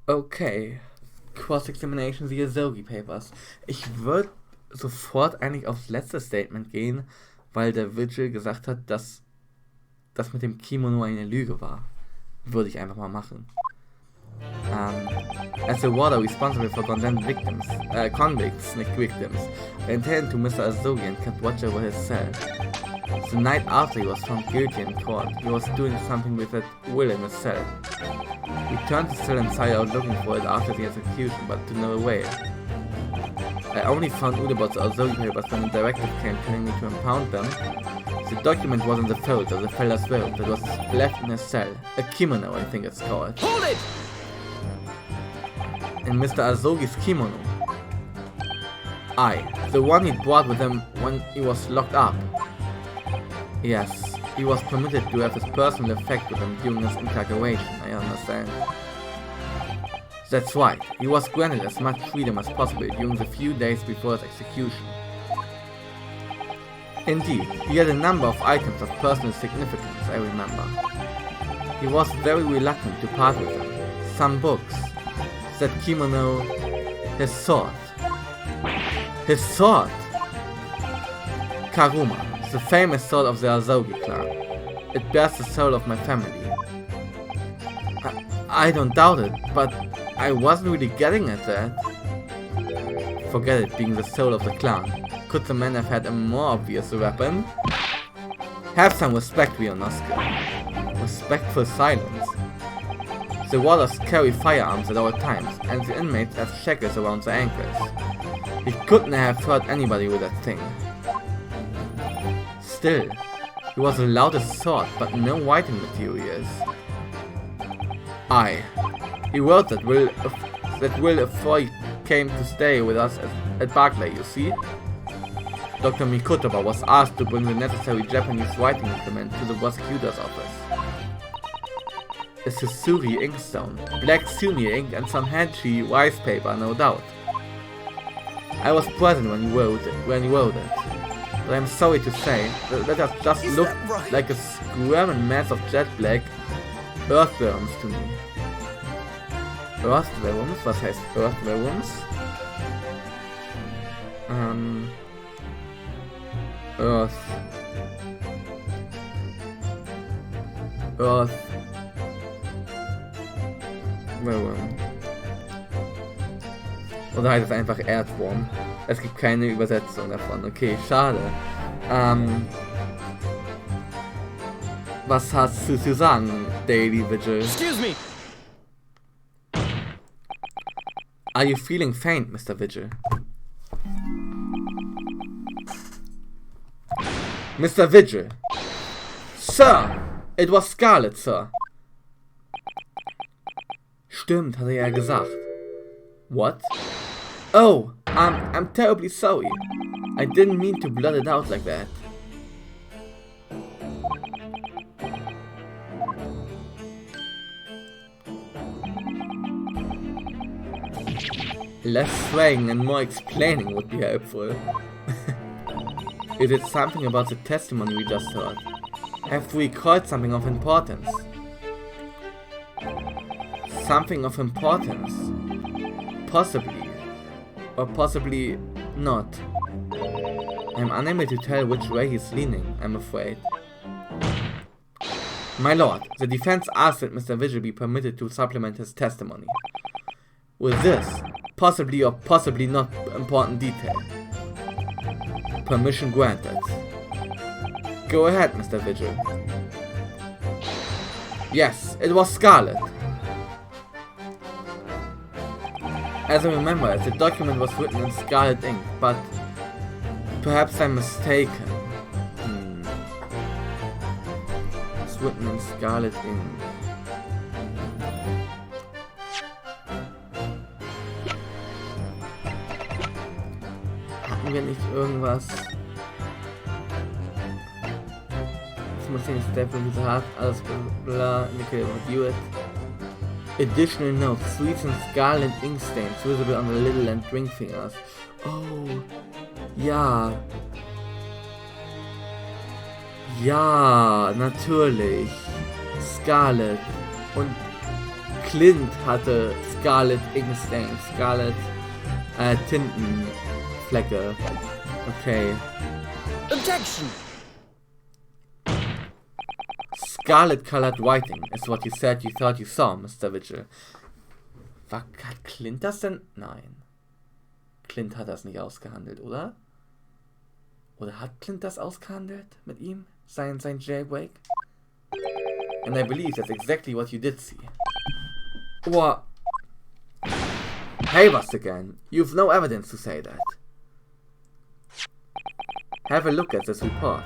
Okay. Cross-Examination via Azogi Papers. Ich würde sofort eigentlich aufs letzte Statement gehen, weil der Vigil gesagt hat, dass das mit dem Kimono eine Lüge war. Würde ich einfach mal machen. As the warder responsible for condemned victims, convicts, nicht victims, I intended to Mr. Azogi and kept watch over his cell. The night after he was found guilty in court, he was doing something with that will in his cell. We turned the cell inside out looking for it after the execution, but to no avail. I only found out about the Azogi papers when the directive came telling me to impound them. The document was in the folder, the fella's robe, that was left in his cell. A kimono, I think it's called. Hold it! In Mr. Azogi's kimono. The one he brought with him when he was locked up. Yes, he was permitted to have his personal effect with him during his incarceration, I understand. That's right, he was granted as much freedom as possible during the few days before his execution. Indeed, he had a number of items of personal significance, I remember. He was very reluctant to part with them. Some books, that kimono, his sword. His sword! Karuma, the famous sword of the Azogi clan. It bears the soul of my family. I don't doubt it, but I wasn't really getting at that. Forget it being the soul of the clan. Could the man have had a more obvious weapon? Have some respect, Rionosuke. Respectful silence. The warders carry firearms at all times, and the inmates have shackles around their ankles. He couldn't have hurt anybody with that thing. Still, he was allowed a sword, but no writing materials. He wrote that will before he came to stay with us at Barclay, you see? Dr. Mikotoba was asked to bring the necessary Japanese writing implement to the prosecutor's office. A Susuri inkstone, black sumi ink and some handshi rice paper, no doubt. I was present when he wrote it, but I'm sorry to say that letters just looked like a squirming mass of jet black earthworms to me. Earthworms? Was heißt Earthworms? Earthworm. Oder heißt es einfach Erdwurm? Es gibt keine Übersetzung davon. Okay, schade. Was hast du zu sagen, Daily Vigil? Excuse me! Are you feeling faint, Mr. Vigil? Mr. Vigil! Sir! It was Scarlet, Sir! Stimmt, hat er ja gesagt. What? Oh, I'm terribly sorry. I didn't mean to blurt it out like that. Less swearing and more explaining would be helpful. Is it something about the testimony we just heard? Have we recalled something of importance? Something of importance? Possibly. Or possibly not. I'm unable to tell which way he's leaning, I'm afraid. My lord, the defense asks that Mr. Vigil be permitted to supplement his testimony. With this, possibly or possibly not important detail. Permission granted. Go ahead, Mr. Vigil. Yes, it was Scarlet. As I remember, the document was written in scarlet ink, but perhaps I'm mistaken. It's written in scarlet ink. Hatten wir nicht irgendwas? Missing step into the heart, alles blah, indicated review it. Additional notes, sweets and scarlet ink stains visible on the little and ring fingers. Oh, ja. Ja, natürlich. Scarlet. Und Clint hatte Scarlet ink stain, Scarlet Tintenflecke. Okay. Objection! Scarlet colored writing is what you said you thought you saw, Mr. Vigil. Hat Clint das denn? Nein. Clint hat das nicht ausgehandelt, oder? Oder hat Clint das ausgehandelt mit ihm? Sein Jailbreak? And I believe that's exactly what you did see. What? Hey, Bust again. You've no evidence to say that. Have a look at this report.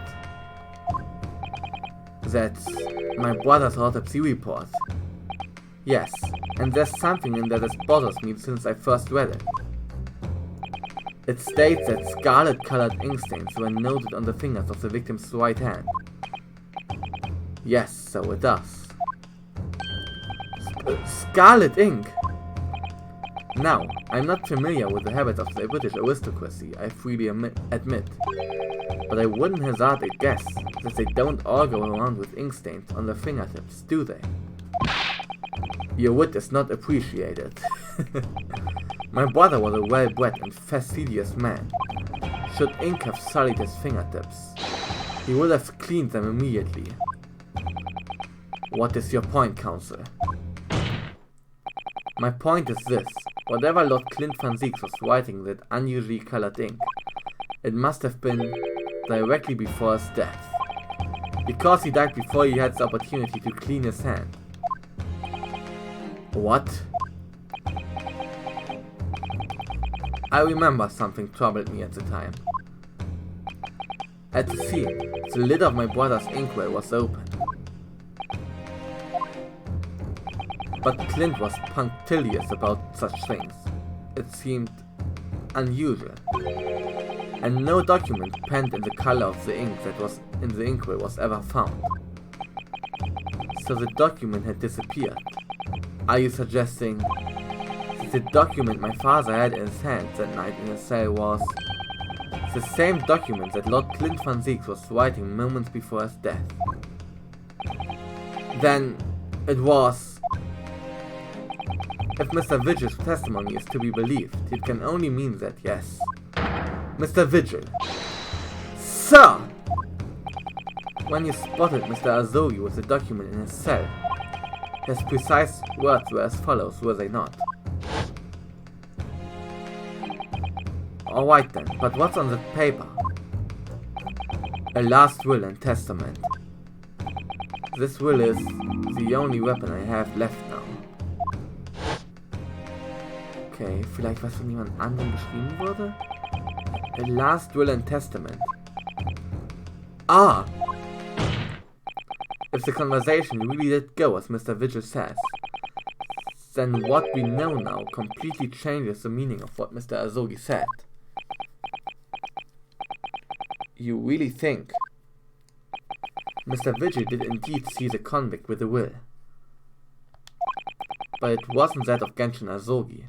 That's my brother's autopsy report. Yes, and there's something in there that bothers me since I first read it. It states that scarlet-colored ink stains were noted on the fingers of the victim's right hand. Yes, so it does. Scarlet ink? Now, I'm not familiar with the habits of the British aristocracy, I freely admit. But I wouldn't hazard a guess that they don't all go around with ink stains on their fingertips, do they? Your wit is not appreciated. My brother was a well-bred and fastidious man. Should ink have sullied his fingertips, he would have cleaned them immediately. What is your point, Counsel? My point is this. Whatever Lord Clint Van Zieks was writing with that unusually colored ink, it must have been directly before his death. Because he died before he had the opportunity to clean his hand. What? I remember something troubled me at the time. At the scene, the lid of my brother's inkwell was open. But Clint was punctilious about such things. It seemed unusual. And no document penned in the color of the ink that was in the inkwell was ever found. So the document had disappeared. Are you suggesting that the document my father had in his hand that night in his cell was the same document that Lord Clint Van Zieks was writing moments before his death? Then it was... If Mr. Vigil's testimony is to be believed, it can only mean that, yes. Mr. Vigil. Sir! When you spotted Mr. Azogi with the document in his cell, his precise words were as follows, were they not? Alright then, but what's on the paper? A last will and testament. This will is the only weapon I have left now. Okay, vielleicht was von jemand anderem geschrieben wurde? A last will and testament. Ah! If the conversation really did go as Mr. Vigil says, then what we know now completely changes the meaning of what Mr. Azogi said. You really think Mr. Vigil did indeed see the convict with the will? But it wasn't that of Genshin Azogi.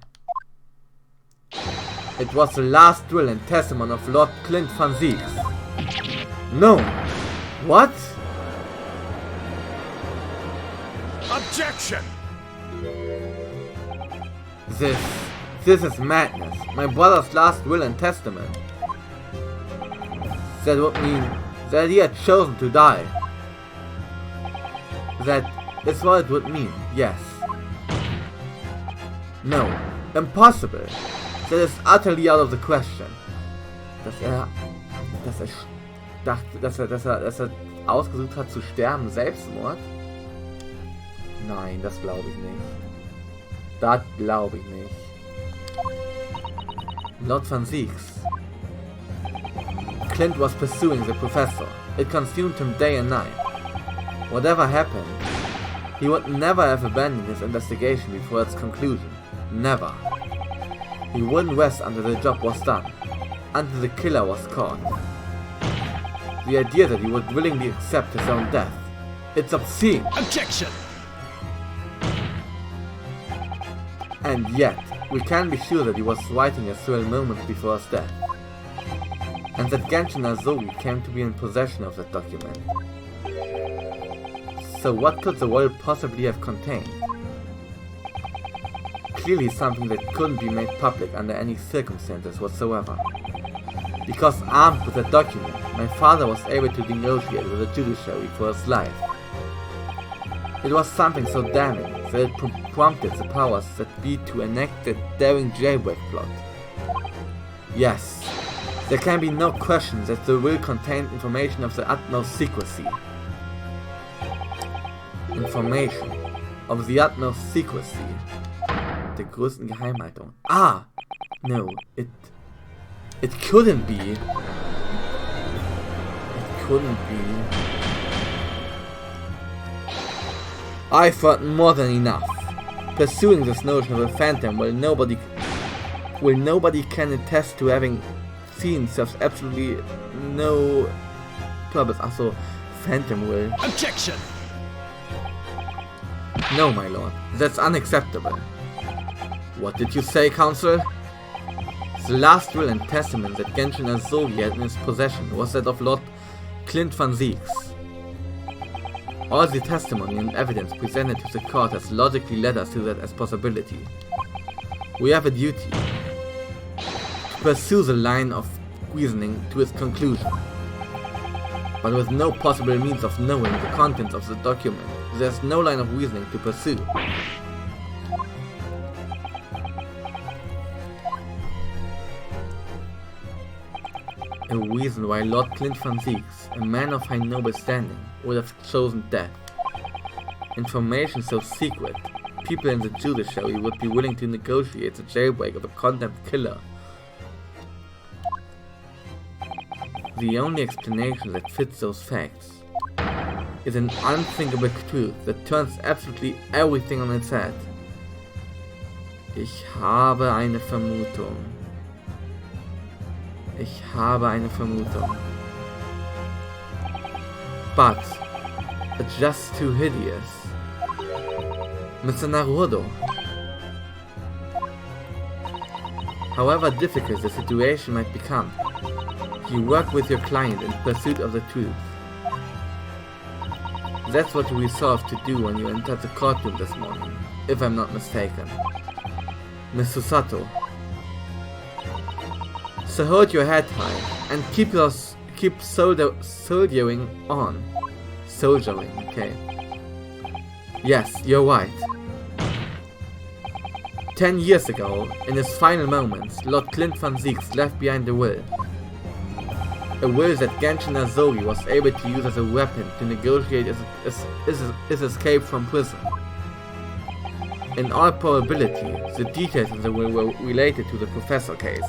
It was the last will and testament of Lord Clint Van Zieks. No! What? Objection! This is madness. My brother's last will and testament. That would mean that he had chosen to die. That is what it would mean, yes. No, impossible. That is utterly out of the question. Dass er ausgesucht hat zu sterben, Selbstmord? Nein, das glaube ich nicht. Das glaube ich nicht. Lord Van Zieks. Clint was pursuing the professor. It consumed him day and night. Whatever happened, he would never have abandoned his investigation before its conclusion. Never. He wouldn't rest until the job was done, until the killer was caught. The idea that he would willingly accept his own death, it's obscene. Objection! And yet, we can be sure that he was writing his will moments before his death, and that Genshin Azogi came to be in possession of that document. So what could the will possibly have contained? clearly something that couldn't be made public under any circumstances whatsoever. Because armed with that document, my father was able to negotiate with the judiciary for his life. It was something so damning that it prompted the powers that be to enact the daring jailbreak plot. Yes, there can be no question that the will contained information of the utmost secrecy. Information of the utmost secrecy. Der größten Geheimhaltung. Ah! No, it couldn't be. It couldn't be. I thought more than enough. Pursuing this notion of a phantom while nobody can attest to having seen serves absolutely no purpose. Also, phantom will. Objection! No, my lord, that's unacceptable. What did you say, counsel? The last will and testament that Genshin Azogi had in his possession was that of Lord Clint van Zieks. All the testimony and evidence presented to the court has logically led us to that as possibility. We have a duty to pursue the line of reasoning to its conclusion. But with no possible means of knowing the contents of the document, there's no line of reasoning to pursue. A reason why Lord Clint van Zieks, a man of high noble standing, would have chosen death. Information so secret, people in the judiciary would be willing to negotiate the jailbreak of a condemned killer. The only explanation that fits those facts is an unthinkable truth that turns absolutely everything on its head. Ich habe eine Vermutung. Ich habe eine Vermutung. But it's just too hideous. Mr. Naruhodo. However difficult the situation might become, you work with your client in pursuit of the truth. That's what you resolved to do when you entered the courtroom this morning, if I'm not mistaken. Miss Susato. So hold your head high and keep soldiering on. Soldiering, okay. Yes, you're right. 10 years ago, in his final moments, Lord Clint van Zieks left behind a will. A will that Genshin Azogi was able to use as a weapon to negotiate his escape from prison. In all probability, the details of the will were related to the Professor case.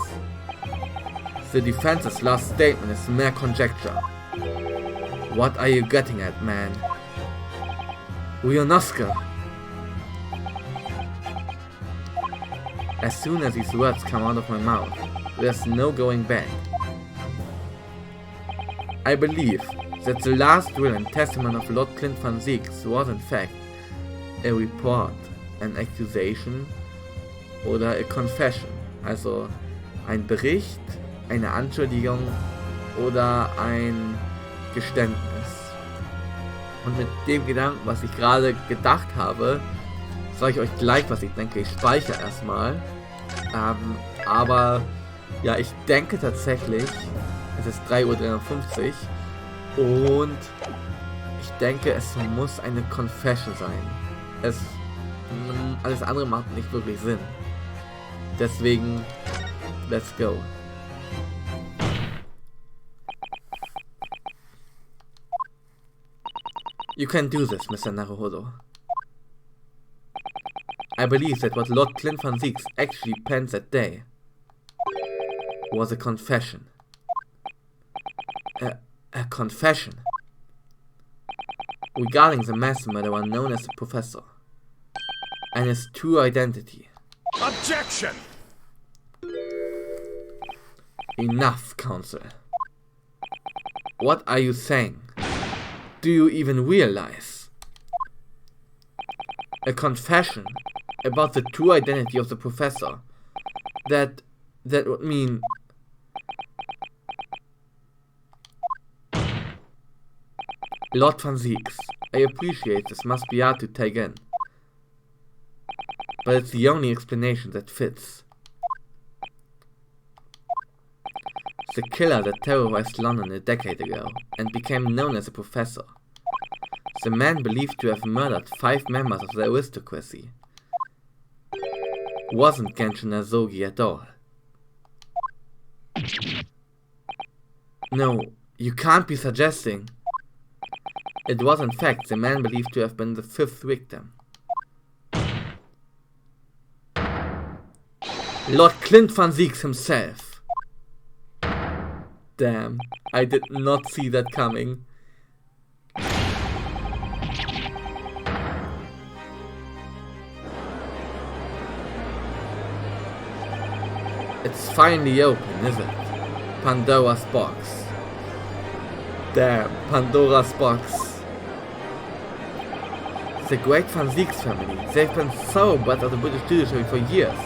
The defense's last statement is mere conjecture. What are you getting at, man? Ryonosuke! As soon as these words come out of my mouth, there's no going back. I believe that the last will and testament of Lord Clint van Zieks was in fact a report, an accusation oder a confession, also ein Bericht, eine Anschuldigung oder ein Geständnis. Und mit dem Gedanken, was ich gerade gedacht habe, sage ich euch gleich, was ich denke. Ich speichere erstmal. Aber ja, ich denke tatsächlich, es ist 3:53 Uhr und ich denke, es muss eine Confession sein. Alles andere macht nicht wirklich Sinn. Deswegen, let's go. You can do this, Mr. Naruhodo. I believe that what Lord Clint van Zieks actually penned that day was a confession. A confession regarding the mass murderer known as the Professor and his true identity. Objection! Enough, counsel. What are you saying? Do you even realize? A confession about the true identity of the Professor. That would mean... Lord van Zieks, I appreciate this must be hard to take in. but it's the only explanation that fits. The killer that terrorized London a decade ago and became known as a professor. The man believed to have murdered 5 members of the aristocracy. Wasn't Genshin Azogi at all. No, you can't be suggesting. It was in fact the man believed to have been the 5th victim. Lord Clint Van Zieks himself. Damn, I did not see that coming. It's finally open, is it? Pandora's box. Damn, Pandora's box. The great Van Zieks family, they've been so bad at the British judiciary for years.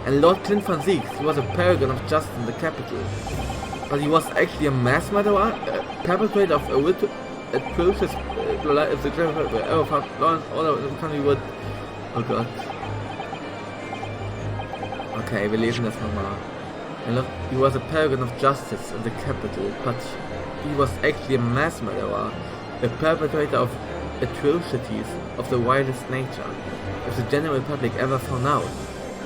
And Lord Clint Van Zieks, he was a paragon of justice in the capital. But he was actually a mass murderer, a perpetrator of atrocious if the clever ever found law and order in the country would... Oh god. Okay, wir lesen das nochmal. And look, he was a paragon of justice in the capital, but he was actually a mass murderer, a perpetrator of atrocities of the wildest nature. If the general public ever found out,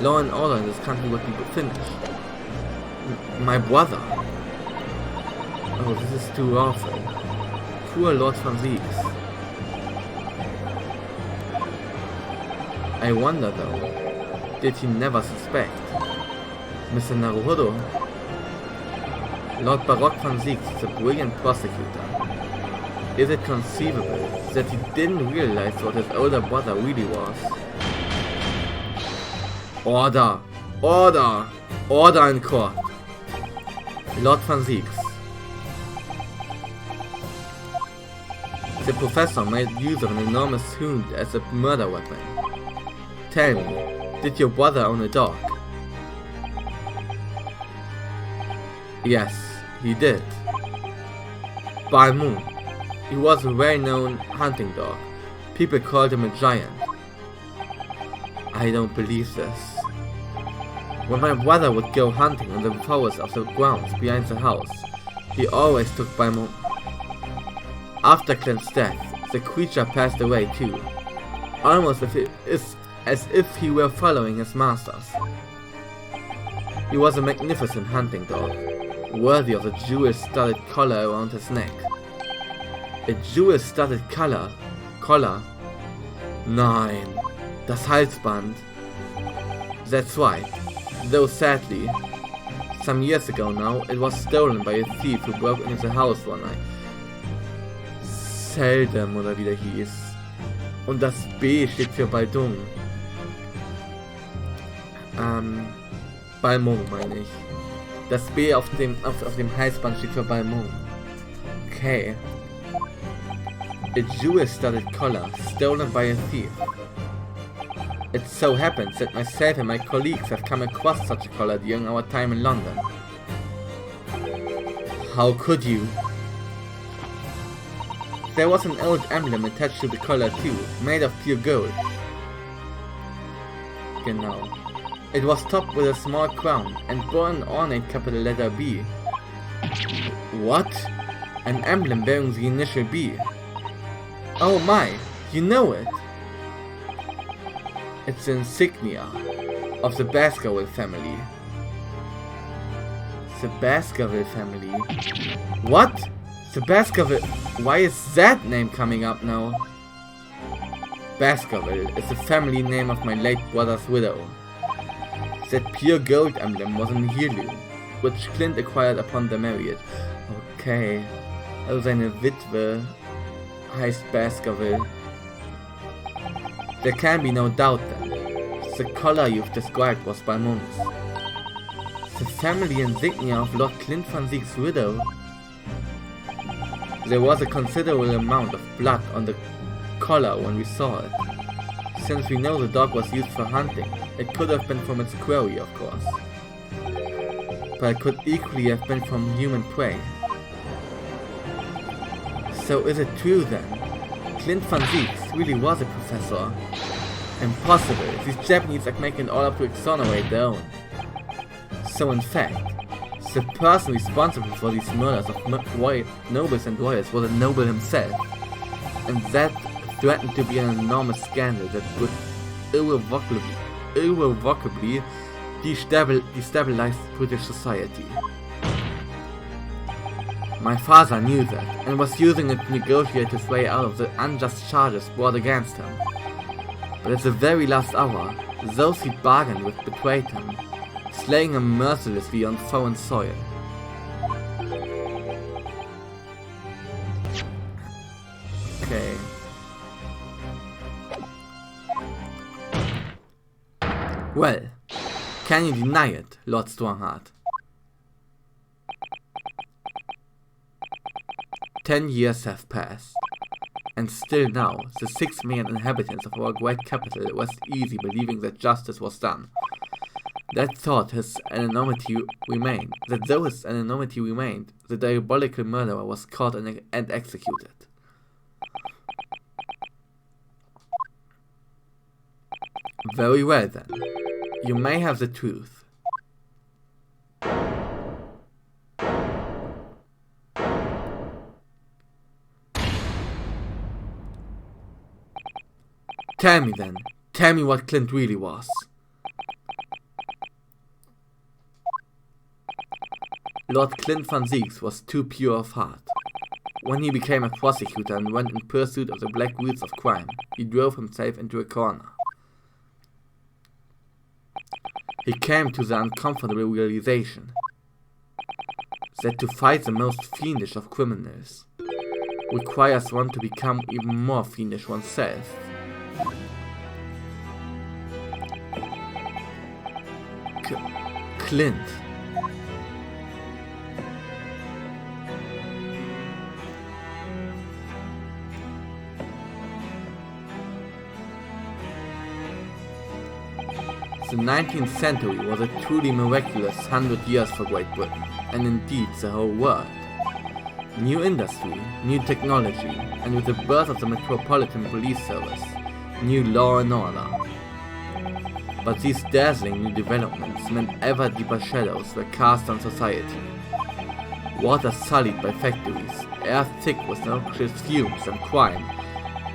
law and order in this country would be finished. My brother. Oh, this is too awful. Poor Lord Van Zieks. I wonder though, did he never suspect? Mr. Naruhodo? Lord Baroque Van Zieks is a brilliant prosecutor. Is it conceivable that he didn't realize what his older brother really was? Order! Order! Order in court! Lord Van Zieks. The professor made use of an enormous hound as a murder weapon. Tell me, did your brother own a dog? Yes, he did. Balmu. He was a well-known hunting dog. People called him a giant. I don't believe this. When my brother would go hunting in the forest of the grounds behind the house, he always took Balmu. After Clint's death, the creature passed away too, almost as if he were following his masters. He was a magnificent hunting dog, worthy of the jewel-studded collar around his neck. A jewel-studded collar? Nein, das Halsband. That's right, though sadly, some years ago now, it was stolen by a thief who broke into the house one night. Seldom, oder wie der hieß. Und das B steht für Baldung. Balmung meine ich. Das B auf dem Halsband steht für Balmung. Okay. A jewel-studded collar, stolen by a thief. It so happens that myself and my colleagues have come across such a collar during our time in London. How could you? There was an old emblem attached to the collar too, made of pure gold. Genau. It was topped with a small crown and bore an ornate capital letter B. What? An emblem bearing the initial B. Oh my, you know it! It's the insignia of the Baskerville family. The Baskerville family? What? The Baskerville... Why is that name coming up now? Baskerville is the family name of my late brother's widow. That pure gold emblem was an heirloom, which Clint acquired upon their marriage. Okay. Also seine Witwe heißt Baskerville. There can be no doubt then. The collar you've described was Balmung's. The family insignia of Lord Clint Van Zieks' widow. There was a considerable amount of blood on the collar when we saw it. Since we know the dog was used for hunting, it could have been from its quarry, of course. But it could equally have been from human prey. So is it true then? Clint Van Zieks really was a professor. Impossible. These Japanese are making it all up to exonerate their own. So in fact, the person responsible for these murders of nobles and royals was a noble himself. And that threatened to be an enormous scandal that would irrevocably destabilize British society. My father knew that, and was using it to negotiate his way out of the unjust charges brought against him. But at the very last hour, those he bargained with betrayed him, slaying him mercilessly on foreign soil. Okay. Well, can you deny it, Lord Strongheart? 10 years have passed, and still now, the 6 million inhabitants of our great capital rest easy believing that justice was done. That though his anonymity remained, the diabolical murderer was caught and executed. Very well then, you may have the truth. Tell me then, tell me what Clint really was. Lord Clint van Zieks was too pure of heart. When he became a prosecutor and went in pursuit of the black roots of crime, he drove himself into a corner. He came to the uncomfortable realization that to fight the most fiendish of criminals requires one to become even more fiendish oneself. Clint. The 19th century was a truly miraculous 100 years for Great Britain, and indeed the whole world. New industry, new technology, and with the birth of the Metropolitan Police Service, new law and order. But these dazzling new developments meant ever deeper shadows were cast on society. Water sullied by factories, air thick with noxious fumes and crime,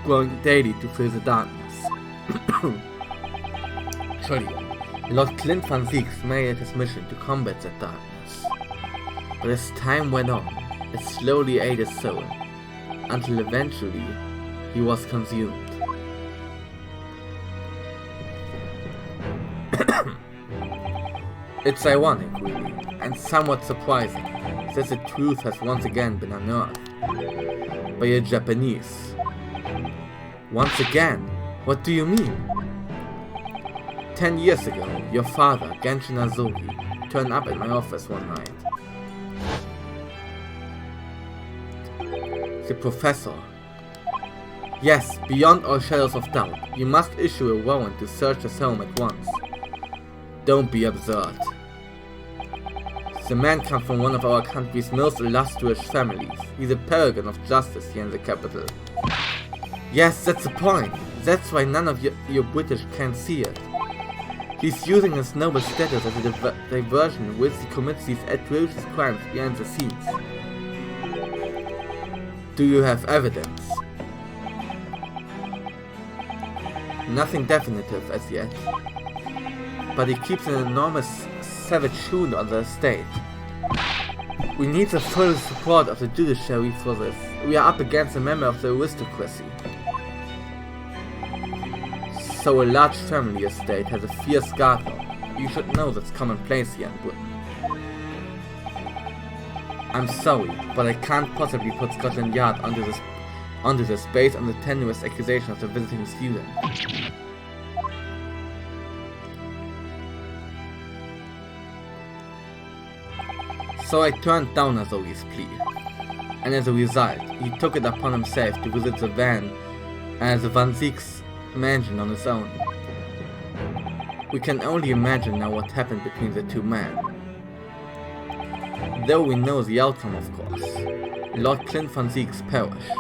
growing daily to fill the darkness. Lord Clint van Zieks made it his mission to combat that darkness. But as time went on, it slowly ate his soul, until eventually he was consumed. It's ironic, really, and somewhat surprising, that the truth has once again been unearthed by a Japanese. Once again? What do you mean? 10 years ago, your father, Genshin Azogi, turned up at my office one night. The professor. Yes, beyond all shadows of doubt, you must issue a warrant to search his home at once. Don't be absurd. The man comes from one of our country's most illustrious families. He's a paragon of justice here in the capital. Yes, that's the point. That's why none of you British can see it. He's using his noble status as a diversion whilst he commits these atrocious crimes behind the scenes. Do you have evidence? Nothing definitive as yet. But he keeps an enormous savage shoot on the estate. We need the full support of the judiciary for this. We are up against a member of the aristocracy. So a large family estate has a fierce guard dog. You should know that's commonplace here in Britain. I'm sorry, but I can't possibly put Scotland Yard onto this based on the tenuous accusation of the visiting student. So I turned down Azogi's plea, and as a result, he took it upon himself to visit the van Van Zieks' mansion on his own. We can only imagine now what happened between the two men. Though we know the outcome, of course. Lord Clint van Zieks perished.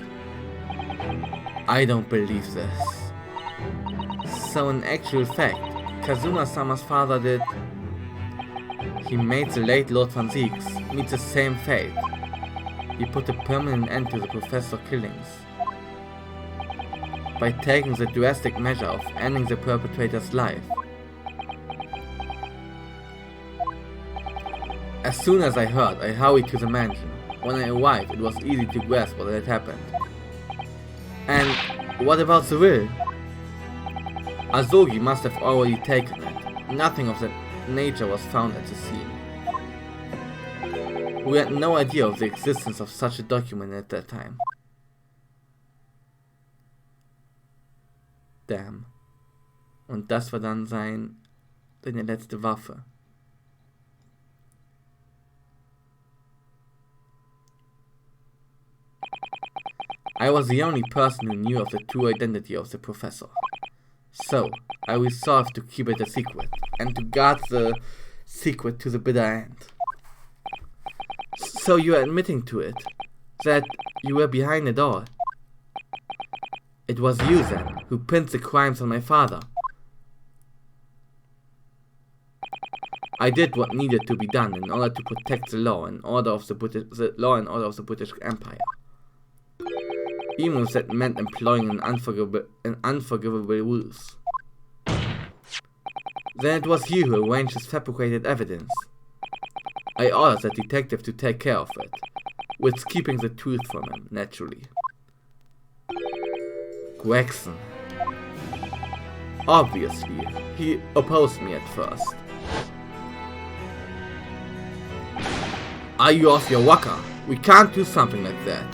I don't believe this. So in actual fact, Kazuma-sama's father did... He made the late Lord Van Zieks meet the same fate. He put a permanent end to the professor killings by taking the drastic measure of ending the perpetrator's life. As soon as I heard, I hurried to the mansion. When I arrived, it was easy to grasp what had happened. And what about the will? Asogi must have already taken it. Nothing of that nature was found at the scene. We had no idea of the existence of such a document at that time. Damn. Und das war dann seine letzte Waffe. I was the only person who knew of the true identity of the professor. So, I resolved to keep it a secret, and to guard the secret to the bitter end. So you are admitting to it, that you were behind it all. It was you then, who pinned the crimes on my father. I did what needed to be done in order to protect the law and order of the British Empire. Even if that meant employing an unforgivable ruse. Then it was you who arranged his fabricated evidence. I ordered that detective to take care of it, with keeping the truth from him, naturally. Gregson. Obviously, he opposed me at first. Are you off your rocker? We can't do something like that.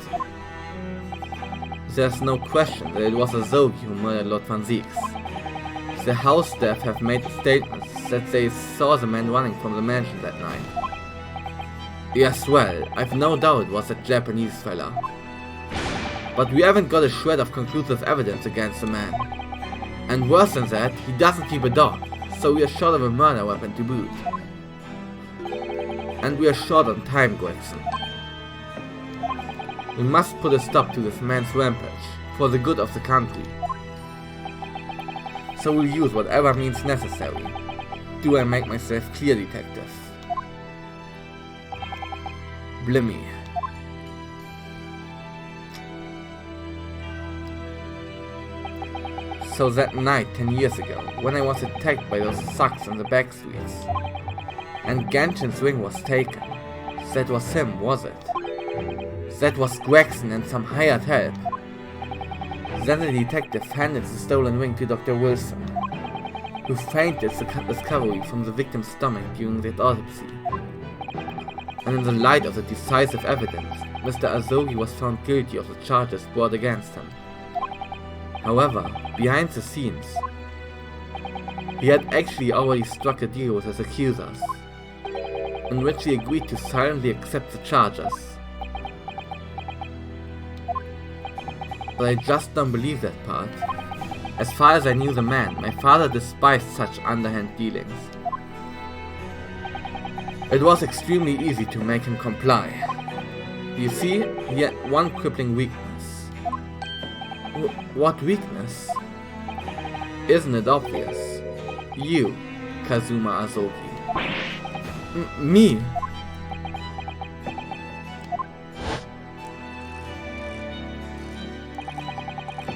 There's no question that it was Asogi who murdered Lord Van Zieks. The house staff have made statements that they saw the man running from the mansion that night. Yes, well, I've no doubt it was that Japanese fella. But we haven't got a shred of conclusive evidence against the man. And worse than that, he doesn't keep a dog, so we are short of a murder weapon to boot. And we are short on time, Gregson. We must put a stop to this man's rampage, for the good of the country. So we'll use whatever means necessary. Do I make myself clear, detective? Blimey. So that night 10 years ago, when I was attacked by those thugs in the back streets, and Genshin's ring was taken, that was him, was it? That was Gregson and some hired help. Then the detective handed the stolen ring to Dr. Wilson, who feigned its discovery from the victim's stomach during that autopsy. And in the light of the decisive evidence, Mr. Asogi was found guilty of the charges brought against him. However, behind the scenes, he had actually already struck a deal with his accusers, in which he agreed to silently accept the charges. But I just don't believe that part. As far as I knew the man, my father despised such underhand dealings. It was extremely easy to make him comply. You see, he had one crippling weakness. What weakness? Isn't it obvious? You, Kazuma Asogi. Me?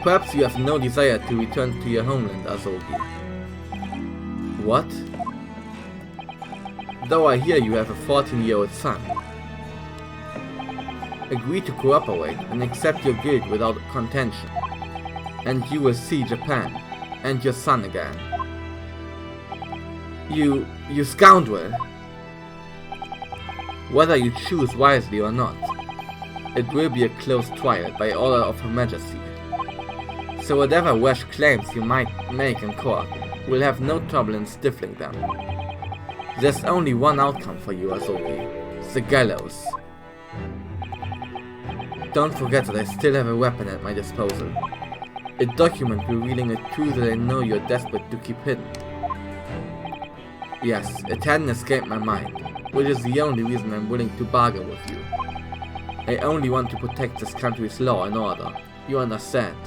Perhaps you have no desire to return to your homeland, Asogi. What? Though I hear you have a 14-year-old son. Agree to cooperate and accept your guilt without contention, and you will see Japan and your son again. You scoundrel! Whether you choose wisely or not, it will be a close trial by order of Her Majesty. So whatever rash claims you might make in court, we'll have no trouble in stifling them. There's only one outcome for you, Asogi. The gallows. Don't forget that I still have a weapon at my disposal. A document revealing a truth that I know you're desperate to keep hidden. Yes, it hadn't escaped my mind, which is the only reason I'm willing to bargain with you. I only want to protect this country's law and order. You understand?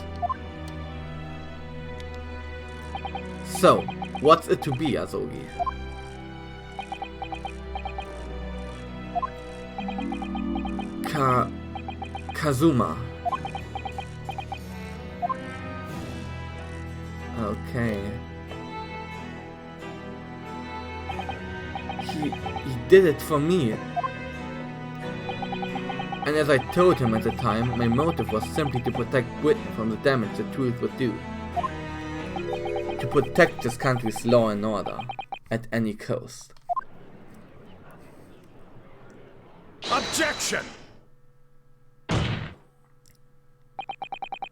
So, what's it to be, Asogi? Kazuma. Okay. He did it for me. And as I told him at the time, my motive was simply to protect Britain from the damage the truth would do. To protect this country's law and order, at any cost. Objection!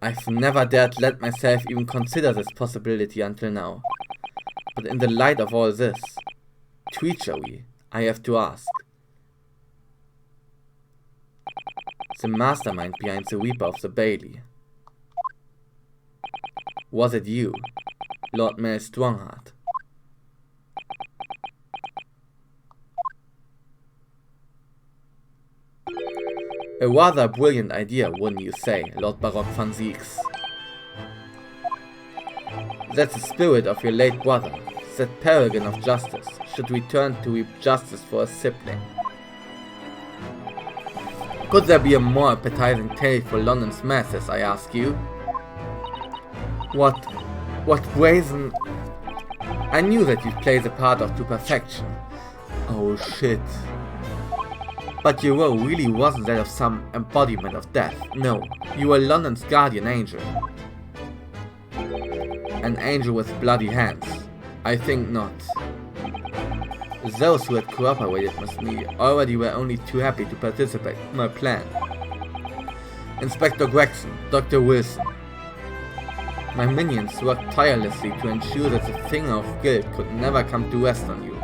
I've never dared let myself even consider this possibility until now. But in the light of all this, treachery, I have to ask. The mastermind behind the Reaper of the Bailey. Was it you, Lord Mayor Strongheart? A rather brilliant idea, wouldn't you say, Lord Baroque van Zieks? That the spirit of your late brother, that paragon of justice, should return to reap justice for a sibling. Could there be a more appetizing tale for London's masses, I ask you? What brazen... I knew that you'd play the part of to perfection. Oh shit. But your role really wasn't that of some embodiment of death. No, you were London's guardian angel. An angel with bloody hands? I think not. Those who had cooperated with me already were only too happy to participate in my plan. Inspector Gregson, Dr. Wilson. My minions worked tirelessly to ensure that the finger of guilt could never come to rest on you.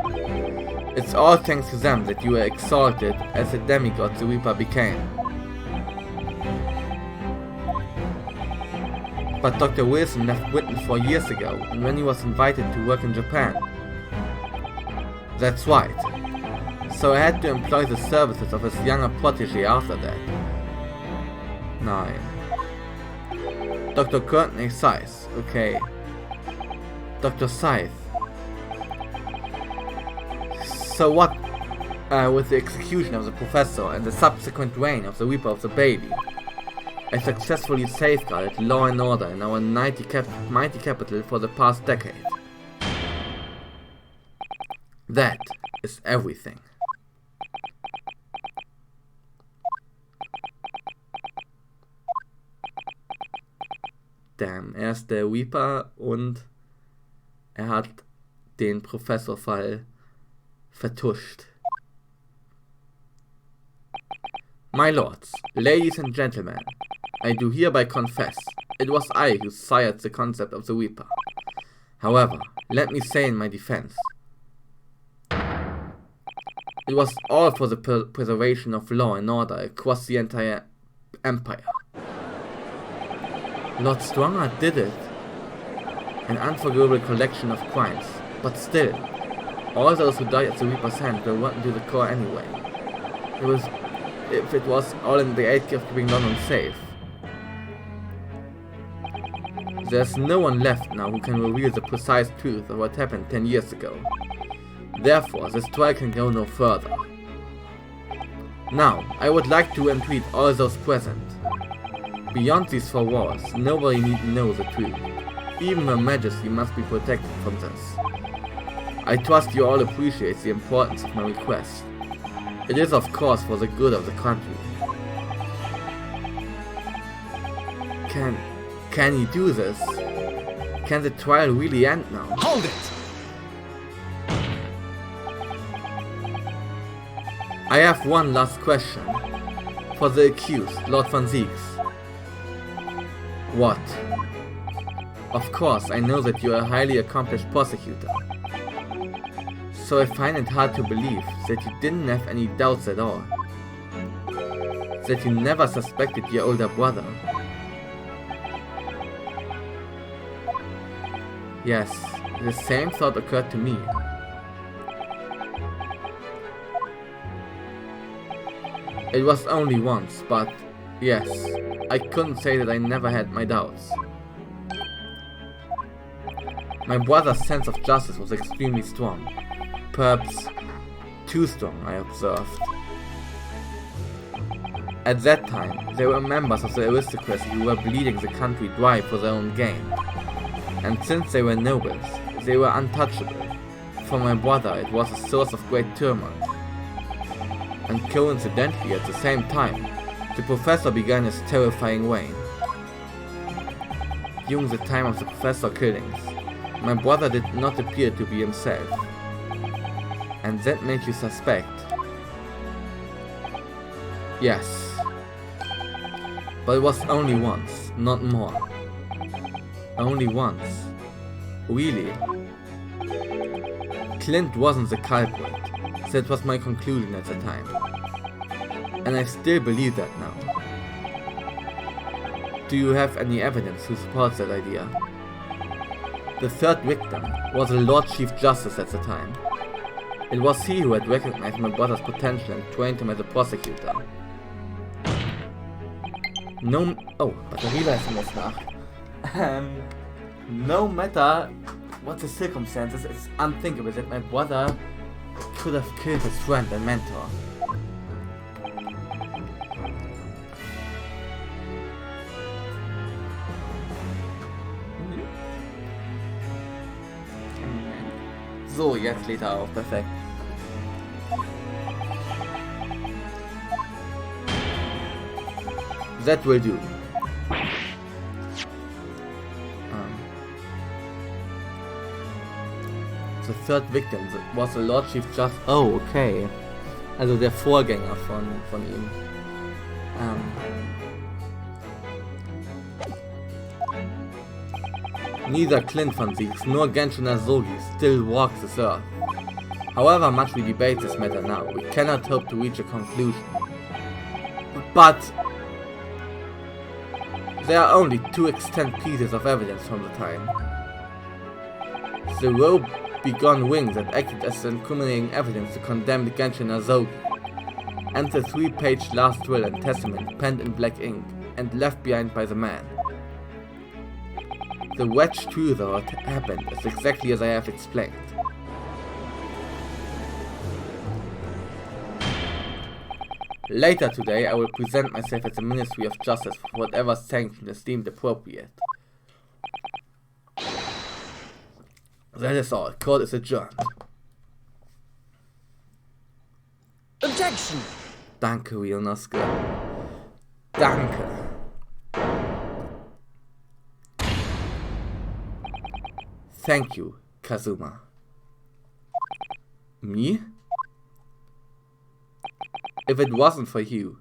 It's all thanks to them that you were exalted as the demigod the Reaper became. But Dr. Wilson left Britain 4 years ago, and when he was invited to work in Japan. That's right. So I had to employ the services of his younger protege after that. 9. Dr. Courtney Scythe, okay. Dr. Scythe. So what with the execution of the professor and the subsequent reign of the Reaper of the Bailey? I successfully safeguarded law and order in our mighty capital for the past decade. That is everything. Damn, er ist der Reaper und er hat den Professorfall vertuscht. My lords, ladies and gentlemen, I do hereby confess, it was I who sired the concept of the Reaper. However, let me say in my defense, it was all for the preservation of law and order across the entire empire. Lord Strongheart did it. An unforgivable collection of crimes, but still, all those who died at the Reaper's hand were rotten to the core anyway. If it was all in the aid of keeping London safe. There's no one left now who can reveal the precise truth of what happened 10 years ago. Therefore, this trial can go no further. Now, I would like to entreat all those present. Beyond these 4 walls, nobody need know the truth. Even Her Majesty must be protected from this. I trust you all appreciate the importance of my request. It is of course for the good of the country. Can he do this? Can the trial really end now? Hold it! I have one last question. For the accused, Lord van Zieks. What? Of course, I know that you are a highly accomplished prosecutor. So I find it hard to believe that you didn't have any doubts at all. That you never suspected your older brother. Yes, the same thought occurred to me. It was only once, but yes, I couldn't say that I never had my doubts. My brother's sense of justice was extremely strong. Perhaps too strong, I observed. At that time, there were members of the aristocracy who were bleeding the country dry for their own gain. And since they were nobles, they were untouchable. For my brother, it was a source of great turmoil. And coincidentally, at the same time, the professor began his terrifying reign. During the time of the professor killings, my brother did not appear to be himself. And that made you suspect. Yes. But it was only once, not more. Only once. Really? Clint wasn't the culprit. That was my conclusion at the time. And I still believe that now. Do you have any evidence to support that idea? The third victim was the Lord Chief Justice at the time. It was he who had recognized my brother's potential and trained him as a prosecutor. Batterie leisten jetzt nach. No matter what the circumstances, it's unthinkable that my brother could have killed his friend and mentor. So, jetzt lädt er auf, perfekt. That will do. The third victim was the Lord Chief Justice. Oh, okay. Also der Vorgänger von ihm. Neither Clint van Zieks nor Genshin Azogi still walks this earth. However much we debate this matter now, we cannot hope to reach a conclusion. But there are only two extant pieces of evidence from the time. The row-begone wing that acted as incriminating evidence to condemn Genshin Azogi, and the 3-page last will and testament penned in black ink and left behind by the man. The wedge through what happened is exactly as I have explained. Later today I will present myself at the Ministry of Justice for whatever sanction is deemed appropriate. That is all. Court is adjourned. Objection! Danke, Rionosuke. Danke. Thank you, Kazuma. Me? If it wasn't for you,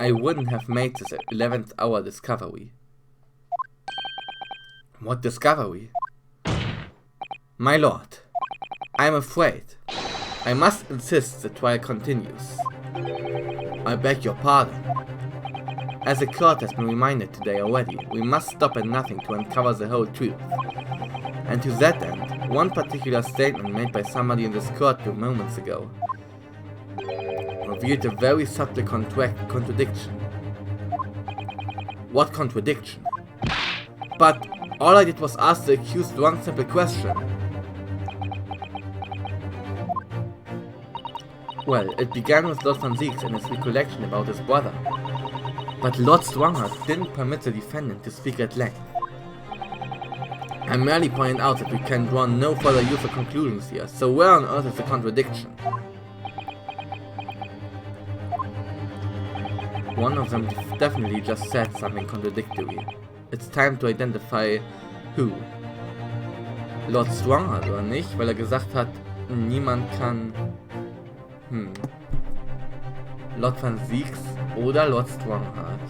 I wouldn't have made this 11th hour discovery. What discovery? My lord, I'm afraid. I must insist the trial continues. I beg your pardon. As the court has been reminded today already, we must stop at nothing to uncover the whole truth. And to that end, one particular statement made by somebody in this courtroom moments ago revealed a very subtle contradiction. What contradiction? But all I did was ask the accused one simple question. Well, it began with Lord van Zieks and his recollection about his brother. But Lord Strongheart didn't permit the defendant to speak at length. I merely pointed out that we can draw no further useful conclusions here, so where on earth is the contradiction? One of them definitely just said something contradictory. It's time to identify who. Lord Strongheart oder nicht, weil gesagt hat, niemand kann... Lord van Zieks oder Lord Strongheart.